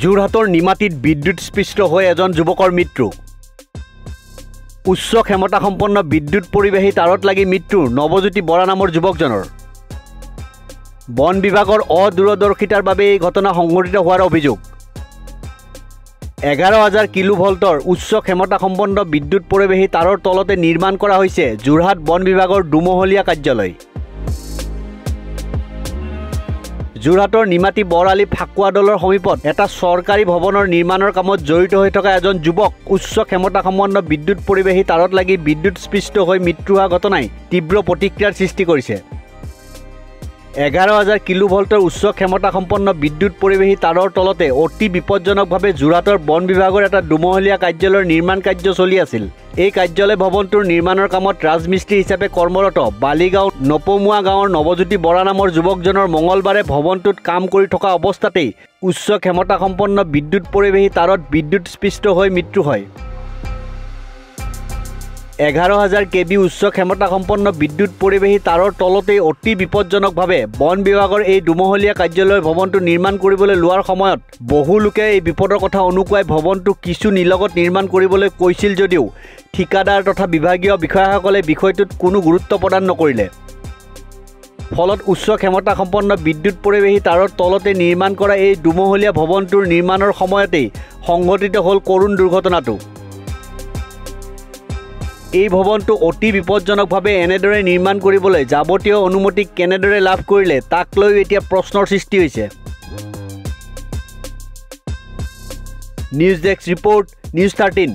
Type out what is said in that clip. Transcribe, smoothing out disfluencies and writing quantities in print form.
যোৰহাটৰ নিমাতীত বিদ্যুৎস্পৃষ্ট হৈ এজন যুৱকৰ মৃত্যু। উচ্চ ক্ষমতাসম্পন্ন বিদ্যুৎ পৰিবাহী তাঁৰত লাগি মৃত্যু নৱজ্যোতি বৰা নামৰ যুৱকজনৰ। বন বিভাগৰ অদূৰদৰ্শিতাৰ বাবে এই ঘটনা সংঘটিত হোৱাৰ অভিযোগ। 11,000 কিলোভল্টৰ উচ্চ ক্ষমতাসম্পন্ন বিদ্যুৎ পৰিবাহী তাঁৰৰ তলতে নিৰ্মাণ কৰা হৈছে যোৰহাট বন বিভাগৰ দুমহলীয়া কাৰ্যালয়। যোৰহাটৰ নিমাতী বৰালি ফাকুৱা দলৰ সমীপত এটা চৰকাৰী ভৱনৰ নিৰ্মাণৰ কামত জড়িত হৈ থকা এজন যুৱক উচ্চ ক্ষমতাসম্পন্ন বিদ্যুৎ পৰিবাহী তাঁৰত লাগি বিদ্যুৎস্পৃষ্ট হৈ মৃত্যু হোৱা ঘটনাই তীব্ৰ প্ৰতিক্ৰিয়াৰ সৃষ্টি কৰিছে। 11,000 কিলোভল্টৰ উচ্চ ক্ষমতাসম্পন্ন বিদ্যুৎ পৰিবাহী তাঁৰৰ তলতে অতি বিপদজনকভাৱে যোৰহাটৰ বন বিভাগৰ এটা দুমহলীয়া কাৰ্যালয়ৰ নিৰ্মাণ কাৰ্য চলি আছিল। এই কাৰ্যালয় ভৱনটোৰ নিৰ্মাণৰ কামত ৰাজমিস্ত্ৰী হিচাপে কৰ্মৰত বালিগাঁও নপমুৱা গাঁৱৰ নৱজ্যোতি বৰা নামৰ যুৱকজনৰ মঙলবাৰে ভৱনটোত কাম কৰি থকা অৱস্থাতেই উচ্চ ক্ষমতাসম্পন্ন বিদ্যুৎ পৰিবাহী তাঁৰত বিদ্যুৎস্পৃষ্ট হৈ মৃত্যু হয়। 11,000 কেবি উচ্চ ক্ষমতাসম্পন্ন বিদ্যুৎ পৰিবাহী তাঁৰৰ তলতেই অতি বিপদজনকভাৱে বন বিভাগৰ এই দুমহলীয়া কাৰ্যালয় ভৱনটো নিৰ্মাণ কৰিবলৈ লোৱাৰ সময়ত বহু লোকে এই বিপদৰ কথা অনুকুৱাই ভৱনটো কিছু নিলগত নিৰ্মাণ কৰিবলৈ কৈছিল যদিও ঠিকাদাৰ তথা বিভাগীয় বিষয়াসকলে বিষয়টোত কোনো গুৰুত্ব প্ৰদান নকৰিলে। ফলত উচ্চ ক্ষমতাসম্পন্ন বিদ্যুৎ পৰিবাহী তাঁৰৰ তলতে নিৰ্মাণ কৰা এই দুমহলীয়া ভৱনটোৰ নিৰ্মাণৰ সময়তেই সংঘটিত হ'ল কৰুণ দুৰ্ঘটনাটো। এই ভৱনটো অতি বিপদজনকভাৱে এনেদৰে নিৰ্মাণ কৰিবলৈ যাৱতীয় অনুমতি কেনেদৰে লাভ কৰিলে তাক লৈ এতিয়া প্ৰশ্নৰ সৃষ্টি হৈছে। News desk report, news 13।